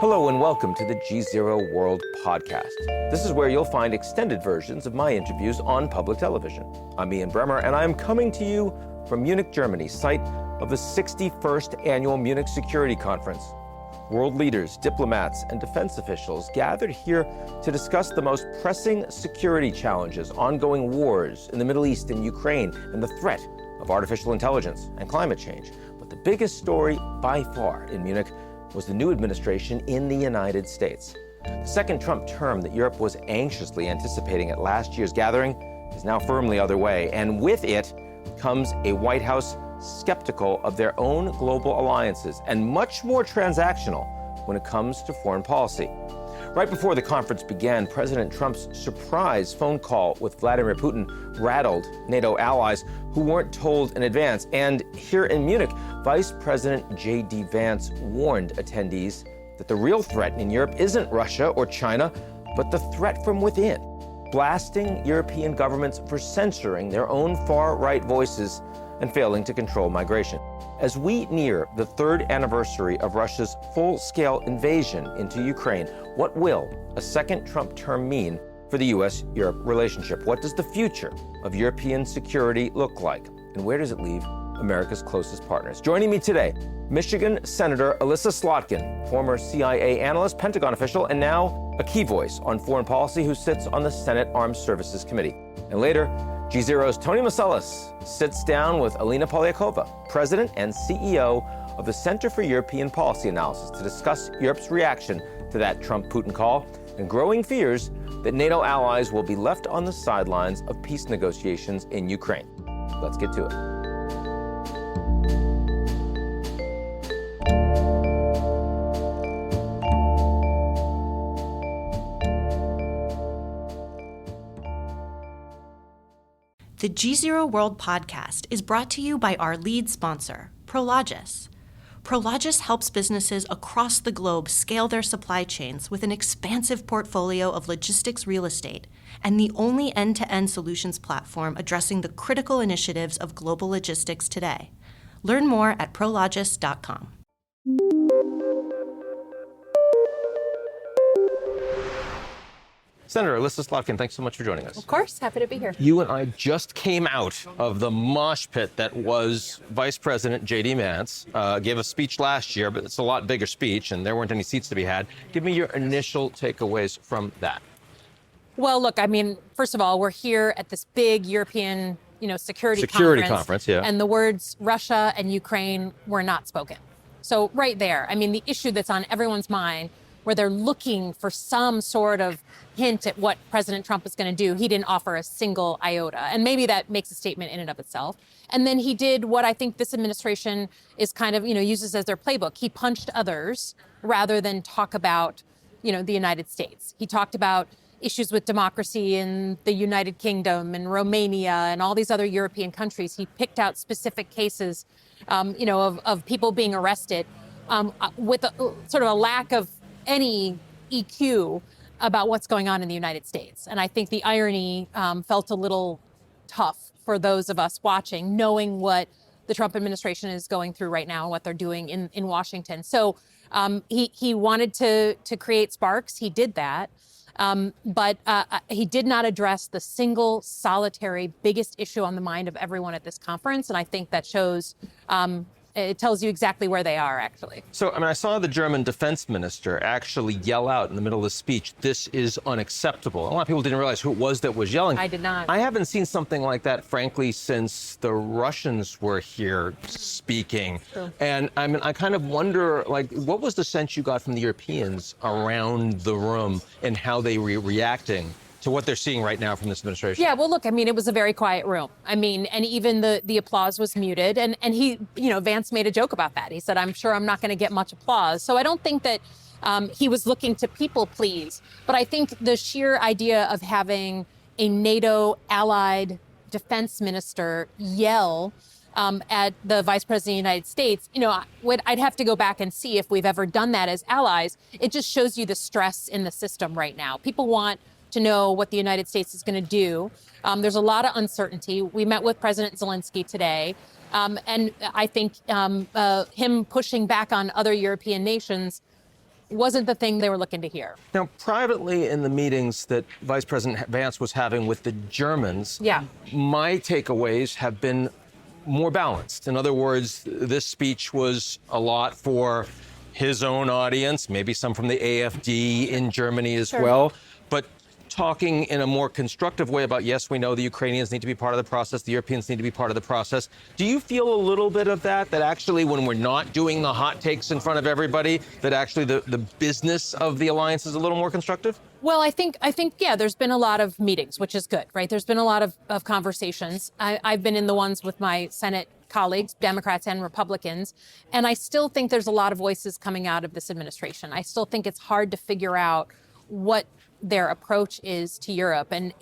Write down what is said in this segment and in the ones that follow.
Hello and welcome to the GZERO World Podcast. This is where you'll find extended versions of my interviews on public television. I'm Ian Bremmer, and I'm coming to you from Munich, Germany, site of the 61st Annual Munich Security Conference. World leaders, diplomats, and defense officials gathered here to discuss the most pressing security challenges, ongoing wars in the Middle East and Ukraine, and the threat of artificial intelligence and climate change. But the biggest story by far in Munich was the new administration in the United States. The second Trump term that Europe was anxiously anticipating at last year's gathering is now firmly underway, and with it comes a White House skeptical of their own global alliances and much more transactional when it comes to foreign policy. Right before the conference began, President Trump's surprise phone call with Vladimir Putin rattled NATO allies who weren't told in advance. And here in Munich, Vice President J.D. Vance warned attendees that the real threat in Europe isn't Russia or China, but the threat from within, blasting European governments for censoring their own far-right voices and failing to control migration. As we near the third anniversary of Russia's full-scale invasion into Ukraine, what will a second Trump term mean for the U.S.-Europe relationship? What does the future of European security look like? And where does it leave America's closest partners? Joining me today, Michigan Senator Elissa Slotkin, former CIA analyst, Pentagon official, and now a key voice on foreign policy who sits on the Senate Armed Services Committee. And later, GZERO's Tony Maciulis sits down with Alina Polyakova, President and CEO of the Center for European Policy Analysis, to discuss Europe's reaction to that Trump-Putin call and growing fears that NATO allies will be left on the sidelines of peace negotiations in Ukraine. Let's get to it. The GZERO World Podcast is brought to you by our lead sponsor, Prologis. Prologis helps businesses across the globe scale their supply chains with an expansive portfolio of logistics real estate and the only end-to-end solutions platform addressing the critical initiatives of global logistics today. Learn more at prologis.com. Senator Elissa Slotkin, thanks so much for joining us. Of course, happy to be here. You and I just came out of the mosh pit that was Vice President J.D. Vance. Gave a speech last year, but it's a lot bigger speech, and there weren't any seats to be had. Give me your initial takeaways from that. Well, look, I mean, first of all, we're here at this big European, security conference, yeah. And the words Russia and Ukraine were not spoken. So right there, I mean, the issue that's on everyone's mind, where they're looking for some sort of hint at what President Trump is going to do, he didn't offer a single iota. And maybe that makes a statement in and of itself. And then he did what I think this administration is kind of, uses as their playbook. He punched others rather than talk about, the United States. He talked about issues with democracy in the United Kingdom and Romania and all these other European countries. He picked out specific cases, of people being arrested with sort of a lack of any EQ about what's going on in the United States. And I think the irony felt a little tough for those of us watching, knowing what the Trump administration is going through right now and what they're doing in Washington. So he wanted to create sparks. He did that. But he did not address the single solitary biggest issue on the mind of everyone at this conference. And I think that shows it tells you exactly where they are, actually. So, I saw the German defense minister actually yell out in the middle of the speech, "This is unacceptable." A lot of people didn't realize who it was that was yelling. I did not. I haven't seen something like that, frankly, since the Russians were here speaking. True. And I kind of wonder, what was the sense you got from the Europeans around the room and how they were reacting to what they're seeing right now from this administration? Yeah, well, look, it was a very quiet room. And even the applause was muted. And he, Vance made a joke about that. He said, "I'm sure I'm not going to get much applause." So I don't think that he was looking to people please. But I think the sheer idea of having a NATO allied defense minister yell at the vice president of the United States, I'd have to go back and see if we've ever done that as allies. It just shows you the stress in the system right now. People want to know what the United States is going to do. There's a lot of uncertainty. We met with President Zelensky today. And I think him pushing back on other European nations wasn't the thing they were looking to hear. Now, privately in the meetings that Vice President Vance was having with the Germans, my takeaways have been more balanced. In other words, this speech was a lot for his own audience, maybe some from the AfD in Germany as well, but talking in a more constructive way about, yes, we know the Ukrainians need to be part of the process, the Europeans need to be part of the process. Do you feel a little bit of that actually when we're not doing the hot takes in front of everybody, that actually the business of the alliance is a little more constructive? Well, I think, yeah, there's been a lot of meetings, which is good, right? There's been a lot of conversations. I've been in the ones with my Senate colleagues, Democrats and Republicans, and I still think there's a lot of voices coming out of this administration. I still think it's hard to figure out what their approach is to Europe. And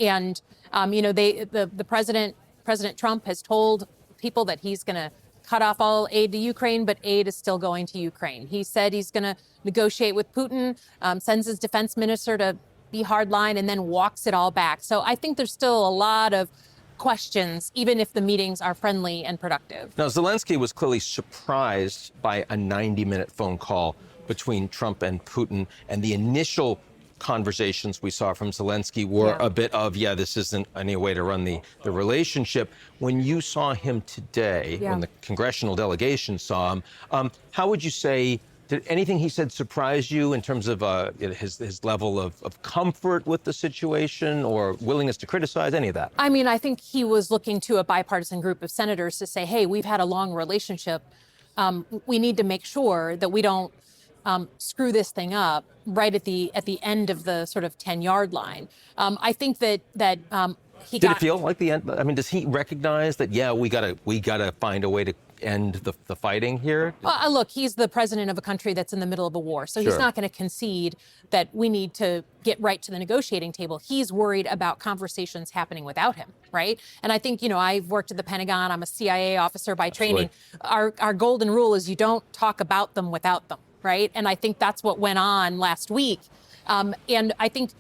the President Trump has told people that he's going to cut off all aid to Ukraine, but aid is still going to Ukraine. He said he's going to negotiate with Putin, sends his defense minister to be hardline, and then walks it all back. So I think there's still a lot of questions, even if the meetings are friendly and productive. Now, Zelensky was clearly surprised by a 90-minute phone call between Trump and Putin, and the initial conversations we saw from Zelensky were a bit of, this isn't any way to run the relationship. When you saw him today, when the congressional delegation saw him, how would you say, did anything he said surprise you in terms of his level of comfort with the situation or willingness to criticize, any of that? I mean, I think he was looking to a bipartisan group of senators to say, hey, we've had a long relationship. We need to make sure that we don't screw this thing up right at the end of the sort of 10-yard line. I think that he did it feel like the end? I mean, does he recognize that? Yeah, we gotta find a way to end the fighting here. Look, he's the president of a country that's in the middle of a war, so he's not going to concede that we need to get right to the negotiating table. He's worried about conversations happening without him, right? And I think, I've worked at the Pentagon. I'm a CIA officer by training. Our golden rule is you don't talk about them without them. Right. And I think that's what went on last week. And I think,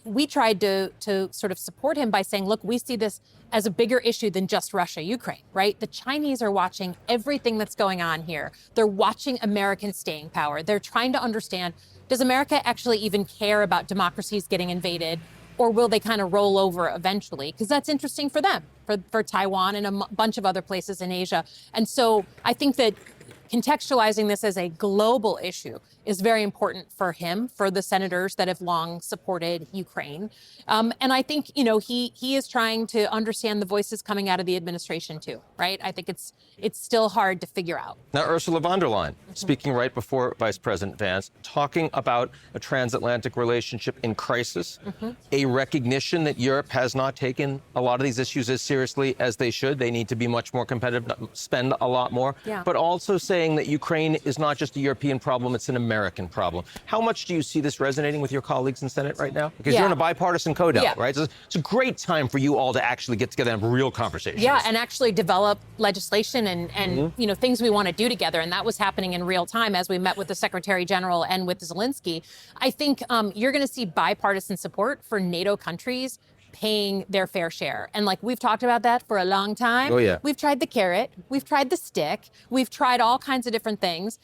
we tried to sort of support him by saying, look, we see this as a bigger issue than just Russia, Ukraine. Right. The Chinese are watching everything that's going on here. They're watching American staying power. They're trying to understand, does America actually even care about democracies getting invaded? Or will they kind of roll over eventually? Because that's interesting for them, for Taiwan and a bunch of other places in Asia. And so I think that contextualizing this as a global issue is very important for him, for the senators that have long supported Ukraine. And I think, he is trying to understand the voices coming out of the administration too, right? I think it's still hard to figure out. Now, Ursula von der Leyen, speaking right before Vice President Vance, talking about a transatlantic relationship in crisis, a recognition that Europe has not taken a lot of these issues as seriously as they should. They need to be much more competitive, spend a lot more, but also saying that Ukraine is not just a European problem, it's an American problem. How much do you see this resonating with your colleagues in Senate right now? Because you're in a bipartisan code now, right? So it's a great time for you all to actually get together and have real conversations. Yeah, and actually develop legislation and things we want to do together. And that was happening in real time as we met with the Secretary General and with Zelensky. I think you're going to see bipartisan support for NATO countries paying their fair share. And we've talked about that for a long time. Oh, yeah. We've tried the carrot. We've tried the stick. We've tried all kinds of different things.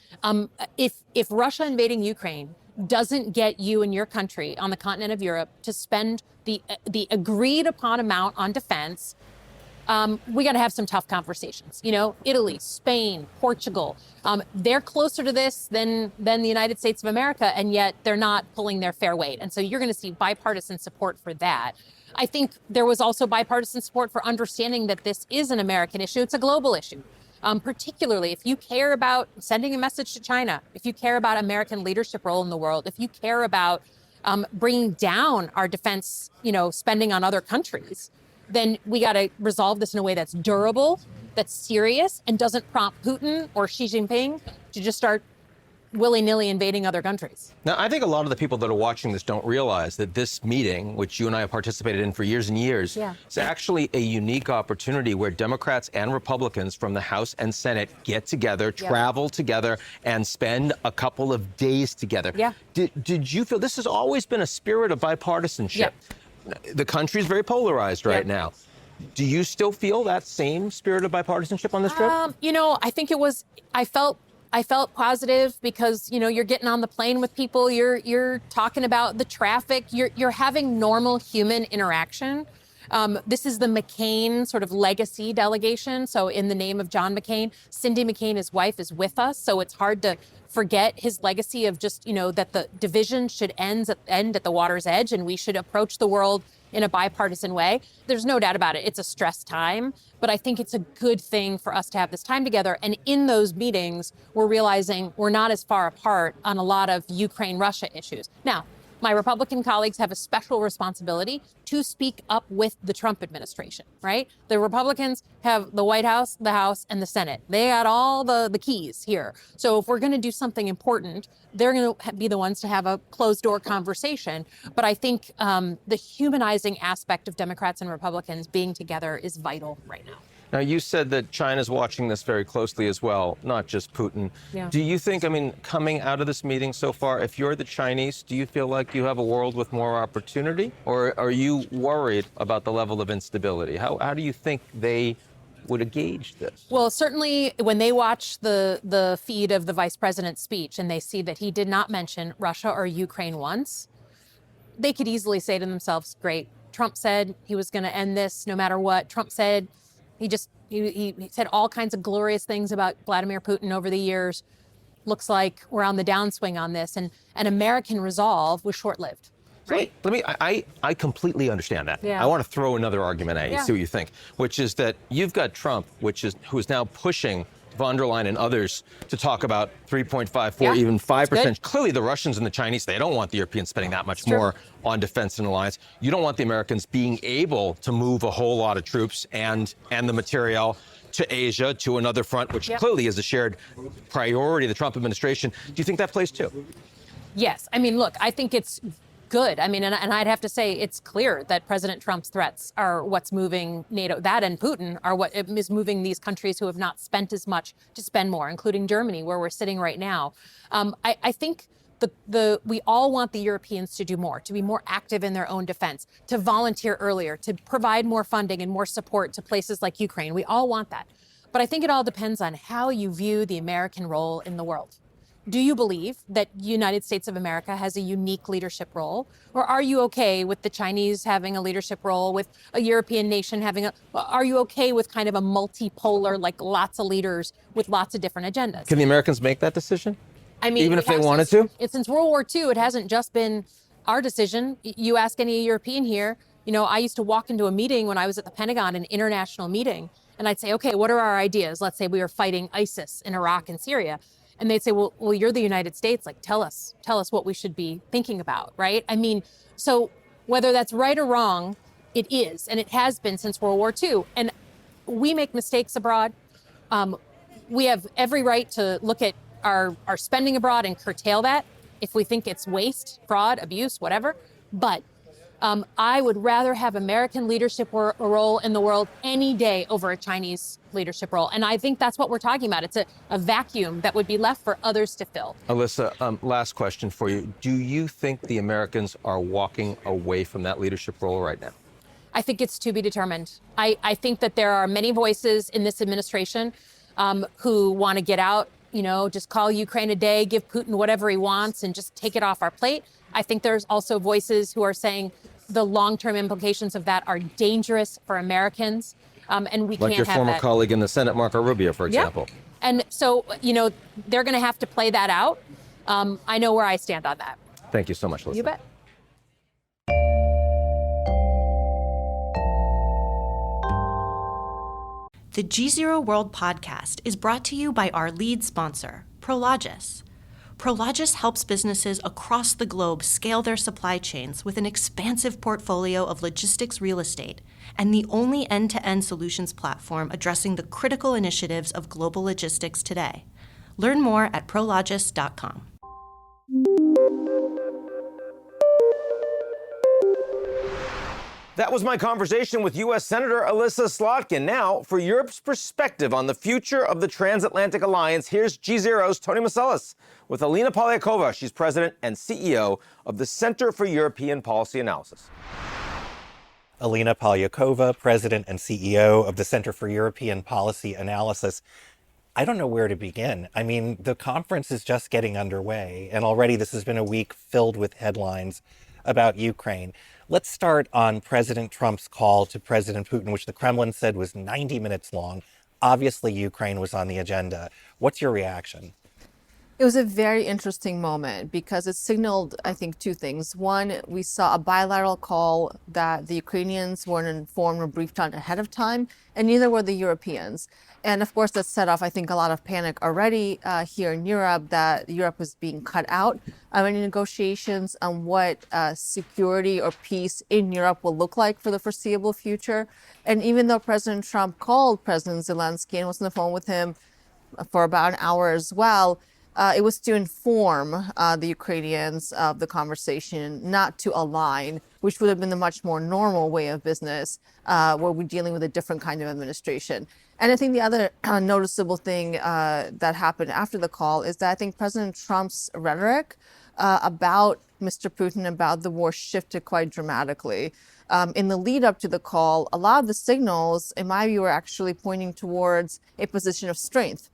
If Russia invading Ukraine doesn't get you and your country on the continent of Europe to spend the agreed upon amount on defense, we got to have some tough conversations. Italy, Spain, Portugal, they're closer to this than the United States of America, and yet they're not pulling their fair weight. And so you're going to see bipartisan support for that. I think there was also bipartisan support for understanding that this is an American issue. It's a global issue. Particularly if you care about sending a message to China, if you care about American leadership role in the world, if you care about bringing down our defense, spending on other countries, then we got to resolve this in a way that's durable, that's serious, and doesn't prompt Putin or Xi Jinping to just start willy-nilly invading other countries. Now, I think a lot of the people that are watching this don't realize that this meeting, which you and I have participated in for years and years, is actually a unique opportunity where Democrats and Republicans from the House and Senate get together, travel together, and spend a couple of days together. Did you feel this has always been a spirit of bipartisanship? The country is very polarized right now. Do you still feel that same spirit of bipartisanship on this trip? I think I felt I felt positive because, you're getting on the plane with people, you're talking about the traffic, you're having normal human interaction. This is the McCain sort of legacy delegation. So in the name of John McCain, Cindy McCain, his wife, is with us. So it's hard to forget his legacy of just, that the division should end at the water's edge and we should approach the world in a bipartisan way. There's no doubt about it. It's a stressed time, but I think it's a good thing for us to have this time together. And in those meetings, we're realizing we're not as far apart on a lot of Ukraine-Russia issues. Now, my Republican colleagues have a special responsibility to speak up with the Trump administration, right? The Republicans have the White House, the House, and the Senate. They got all the keys here. So if we're going to do something important, they're going to be the ones to have a closed-door conversation. But I think the humanizing aspect of Democrats and Republicans being together is vital right now. Now, you said that China's watching this very closely as well, not just Putin. Yeah. Do you think, coming out of this meeting so far, if you're the Chinese, do you feel like you have a world with more opportunity? Or are you worried about the level of instability? How do you think they would gauge this? Well, certainly when they watch the feed of the vice president's speech and they see that he did not mention Russia or Ukraine once, they could easily say to themselves, great, Trump said he was going to end this no matter what. Trump said he said all kinds of glorious things about Vladimir Putin over the years. Looks like we're on the downswing on this, and American resolve was short-lived. Right? I completely understand that. Yeah. I want to throw another argument at you, Yeah. see what you think, which is that you've got Trump, who is now pushing von der Leyen and others to talk about 3.5, 4, even 5%. Clearly, the Russians and the Chinese, they don't want the Europeans spending that much more on defense and alliance. You don't want the Americans being able to move a whole lot of troops and the material to Asia, to another front, which clearly is a shared priority of the Trump administration. Do you think that plays too? Yes. Look, I think it's good. And I'd have to say it's clear that President Trump's threats are what's moving NATO. That and Putin are what is moving these countries who have not spent as much to spend more, including Germany, where we're sitting right now. I think we all want the Europeans to do more, to be more active in their own defense, to volunteer earlier, to provide more funding and more support to places like Ukraine. We all want that. But I think it all depends on how you view the American role in the world. Do you believe that the United States of America has a unique leadership role? Or are you okay with the Chinese having a leadership role, with a European nation are you okay with kind of a multipolar, like lots of leaders with lots of different agendas? Can the Americans make that decision? Even if they wanted to? Since World War II, it hasn't just been our decision. You ask any European here, I used to walk into a meeting when I was at the Pentagon, an international meeting, and I'd say, okay, what are our ideas? Let's say we were fighting ISIS in Iraq and Syria. And they'd say, well, you're the United States. Like, tell us what we should be thinking about, right? So whether that's right or wrong, it is, and it has been since World War II. And we make mistakes abroad. We have every right to look at our spending abroad and curtail that if we think it's waste, fraud, abuse, whatever. But I would rather have American leadership role in the world any day over a Chinese leadership role. And I think that's what we're talking about. It's a vacuum that would be left for others to fill. Elissa, last question for you. Do you think the Americans are walking away from that leadership role right now? I think it's to be determined. I think that there are many voices in this administration who want to get out, just call Ukraine a day, give Putin whatever he wants, and just take it off our plate. I think there's also voices who are saying the long-term implications of that are dangerous for Americans, and we can't have that. Like your former colleague in the Senate, Marco Rubio, for example. Yep. And so, they're going to have to play that out. I know where I stand on that. Thank you so much, Elissa. You bet. The GZERO World Podcast is brought to you by our lead sponsor, Prologis. Prologis helps businesses across the globe scale their supply chains with an expansive portfolio of logistics real estate and the only end-to-end solutions platform addressing the critical initiatives of global logistics today. Learn more at prologis.com. That was my conversation with US Senator Elissa Slotkin. Now, for Europe's perspective on the future of the Transatlantic Alliance, here's GZERO's Tony Maciulis with Alina Polyakova. She's president and CEO of the Center for European Policy Analysis. Alina Polyakova, president and CEO of the Center for European Policy Analysis. I don't know where to begin. I mean, the conference is just getting underway, and already this has been a week filled with headlines about Ukraine. Let's start on President Trump's call to President Putin, which the Kremlin said was 90 minutes long. Obviously, Ukraine was on the agenda. What's your reaction? It was a very interesting moment because it signaled, I think, two things. One, we saw a bilateral call that the Ukrainians weren't informed or briefed on ahead of time, and neither were the Europeans. And of course, that set off, I think, a lot of panic already here in Europe that Europe was being cut out of any negotiations on what security or peace in Europe will look like for the foreseeable future. And even though President Trump called President Zelensky and was on the phone with him for about an hour as well, it was to inform the Ukrainians of the conversation, not to align, which would have been the much more normal way of business where we're dealing with a different kind of administration. And I think the other noticeable thing that happened after the call is that I think President Trump's rhetoric about Mr. Putin, about the war, shifted quite dramatically. In the lead up to the call, a lot of the signals, in my view, are actually pointing towards a position of strength.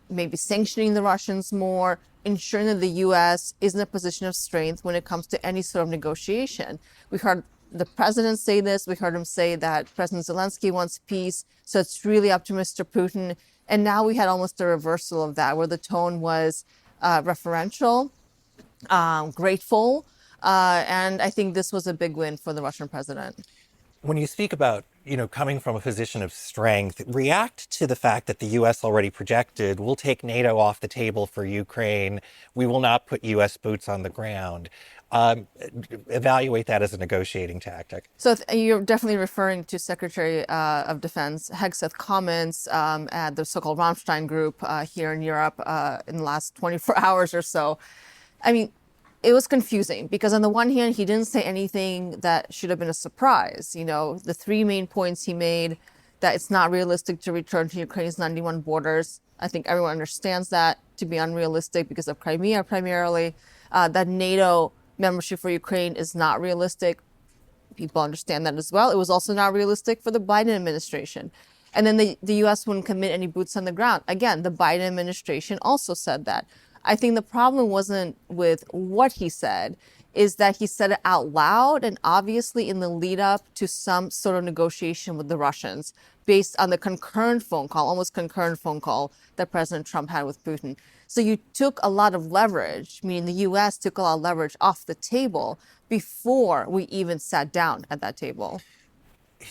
Maybe sanctioning the Russians more, ensuring that the U.S. is in a position of strength when it comes to any sort of negotiation. We heard the president say this. We heard him say that President Zelensky wants peace, so it's really up to Mr. Putin. And now we had almost a reversal of that, where the tone was referential, grateful, and I think this was a big win for the Russian president. When you speak about, coming from a position of strength, react to the fact that the U.S. already projected, we'll take NATO off the table for Ukraine. We will not put U.S. boots on the ground. Evaluate that as a negotiating tactic. So you're definitely referring to Secretary of Defense Hegseth's comments at the so-called Rammstein group here in Europe in the last 24 hours or so. I mean, it was confusing because on the one hand, he didn't say anything that should have been a surprise. The three main points he made, that it's not realistic to return to Ukraine's 91 borders. I think everyone understands that to be unrealistic because of Crimea primarily. That NATO membership for Ukraine is not realistic. People understand that as well. It was also not realistic for the Biden administration. And then the U.S. wouldn't commit any boots on the ground. Again, the Biden administration also said that. I think the problem wasn't with what he said, is that he said it out loud and obviously in the lead up to some sort of negotiation with the Russians based on the almost concurrent phone call that President Trump had with Putin. So you took a lot of leverage, meaning the U.S. took a lot of leverage off the table before we even sat down at that table.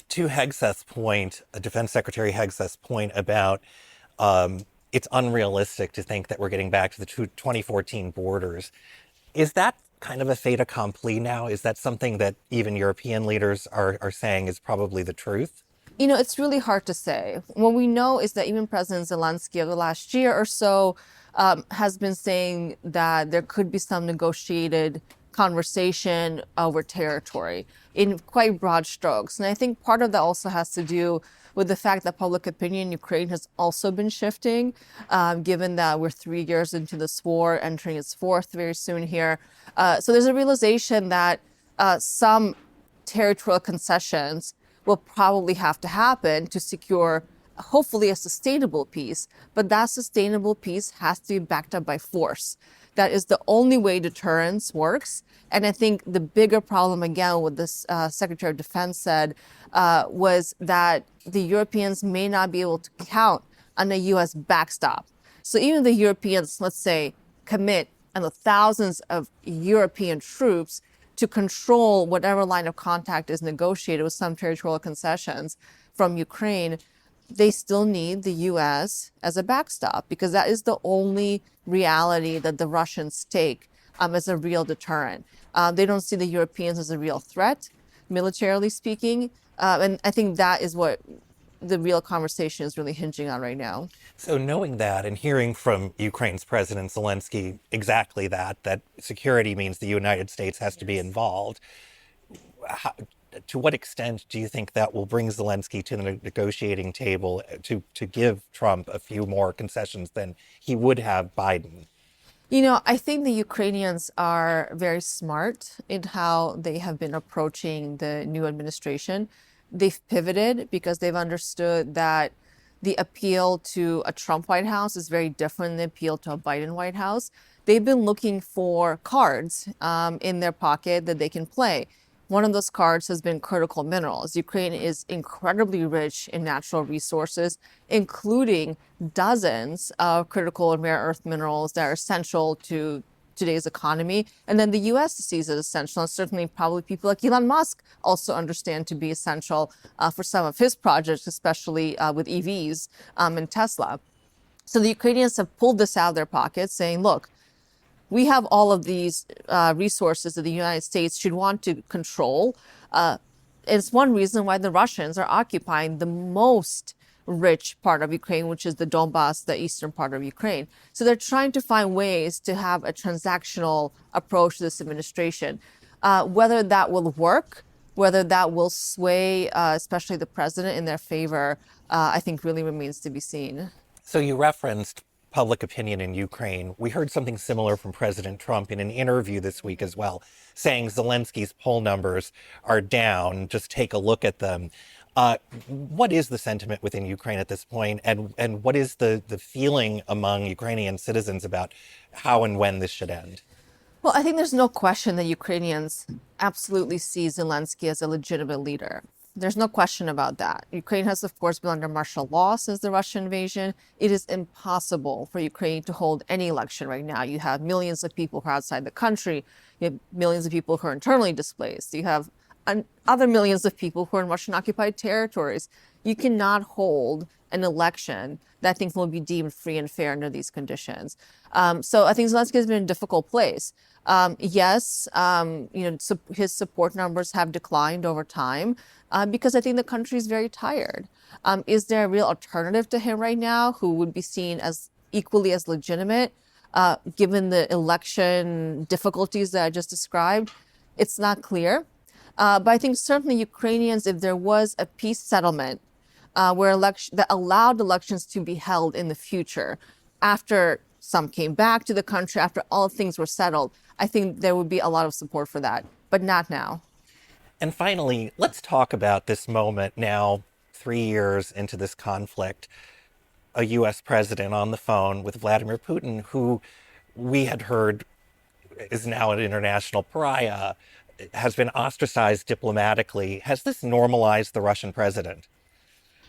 To Hegseth's point, Defense Secretary Hegseth's point about it's unrealistic to think that we're getting back to the 2014 borders. Is that kind of a fait accompli now? Is that something that even European leaders are saying is probably the truth? It's really hard to say. What we know is that even President Zelensky over the last year or so has been saying that there could be some negotiated conversation over territory in quite broad strokes. And I think part of that also has to do with the fact that public opinion in Ukraine has also been shifting, given that we're 3 years into this war, entering its fourth very soon here. So there's a realization that some territorial concessions will probably have to happen to secure, hopefully, a sustainable peace. But that sustainable peace has to be backed up by force. That is the only way deterrence works. And I think the bigger problem, again, what this Secretary of Defense said was that the Europeans may not be able to count on a U.S. backstop. So even the Europeans, let's say, commit the thousands of European troops to control whatever line of contact is negotiated with some territorial concessions from Ukraine, they still need the U.S. as a backstop because that is the only reality that the Russians take as a real deterrent. They don't see the Europeans as a real threat, militarily speaking. And I think that is what the real conversation is really hinging on right now. So knowing that and hearing from Ukraine's President Zelensky exactly that security means the United States has to be involved, to what extent do you think that will bring Zelensky to the negotiating table to give Trump a few more concessions than he would have Biden? I think the Ukrainians are very smart in how they have been approaching the new administration. They've pivoted because they've understood that the appeal to a Trump White House is very different than the appeal to a Biden White House. They've been looking for cards in their pocket that they can play. One of those cards has been critical minerals. Ukraine is incredibly rich in natural resources, including dozens of critical and rare earth minerals that are essential to today's economy. And then the US sees it essential, and certainly probably people like Elon Musk also understand to be essential for some of his projects, especially with EVs and Tesla. So the Ukrainians have pulled this out of their pockets, saying, look, we have all of these resources that the United States should want to control. It's one reason why the Russians are occupying the most rich part of Ukraine, which is the Donbass, the eastern part of Ukraine. So they're trying to find ways to have a transactional approach to this administration. Whether that will work, whether that will sway, especially the president, in their favor, I think really remains to be seen. So you referenced public opinion in Ukraine. We heard something similar from President Trump in an interview this week as well, saying Zelensky's poll numbers are down. Just take a look at them. What is the sentiment within Ukraine at this point, and what is the feeling among Ukrainian citizens about how and when this should end? Well, I think there's no question that Ukrainians absolutely see Zelensky as a legitimate leader. There's no question about that. Ukraine has, of course, been under martial law since the Russian invasion. It is impossible for Ukraine to hold any election right now. You have millions of people who are outside the country. You have millions of people who are internally displaced. You have other millions of people who are in Russian-occupied territories. You cannot hold an election that I think will be deemed free and fair under these conditions. So I think Zelensky has been in a difficult place. Yes, his support numbers have declined over time because I think the country is very tired. Is there a real alternative to him right now who would be seen as equally as legitimate, given the election difficulties that I just described? It's not clear. But I think certainly Ukrainians, if there was a peace settlement that allowed elections to be held in the future, after some came back to the country, after all things were settled, I think there would be a lot of support for that, but not now. And finally, let's talk about this moment now, 3 years into this conflict, a U.S. president on the phone with Vladimir Putin, who we had heard is now an international pariah, has been ostracized diplomatically. Has this normalized the Russian president?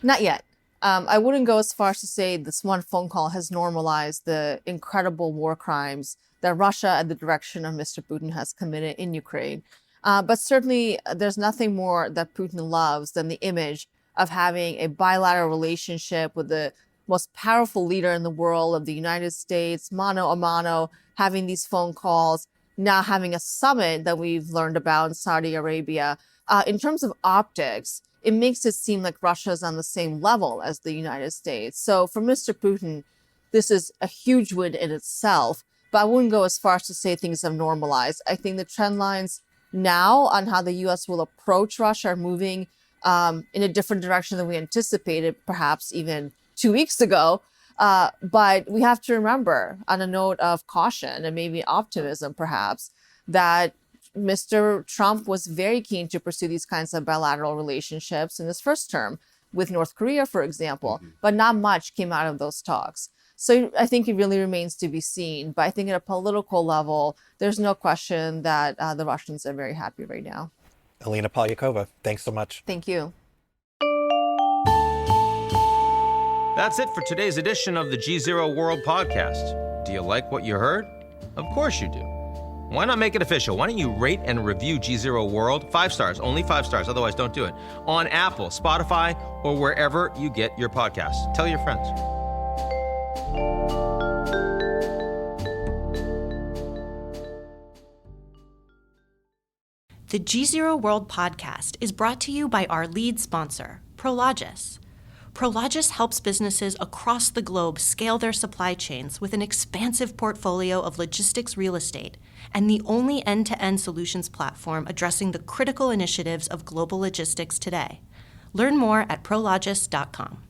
Not yet. I wouldn't go as far as to say this one phone call has normalized the incredible war crimes that Russia at the direction of Mr. Putin has committed in Ukraine. But certainly there's nothing more that Putin loves than the image of having a bilateral relationship with the most powerful leader in the world of the United States, mano a mano, having these phone calls, now having a summit that we've learned about in Saudi Arabia. In terms of optics, it makes it seem like Russia is on the same level as the United States. So for Mr. Putin, this is a huge win in itself, but I wouldn't go as far as to say things have normalized. I think the trend lines now on how the U.S. will approach Russia are moving in a different direction than we anticipated, perhaps even 2 weeks ago. But we have to remember, on a note of caution and maybe optimism, perhaps, that Mr. Trump was very keen to pursue these kinds of bilateral relationships in his first term with North Korea, for example, but not much came out of those talks. So I think it really remains to be seen. But I think at a political level, there's no question that the Russians are very happy right now. Alina Polyakova, thanks so much. Thank you. That's it for today's edition of the GZERO World Podcast. Do you like what you heard? Of course you do. Why not make it official? Why don't you rate and review GZERO World? 5 stars, only 5 stars, otherwise don't do it. On Apple, Spotify, or wherever you get your podcasts. Tell your friends. The GZERO World Podcast is brought to you by our lead sponsor, Prologis. Prologis helps businesses across the globe scale their supply chains with an expansive portfolio of logistics real estate and the only end-to-end solutions platform addressing the critical initiatives of global logistics today. Learn more at prologis.com.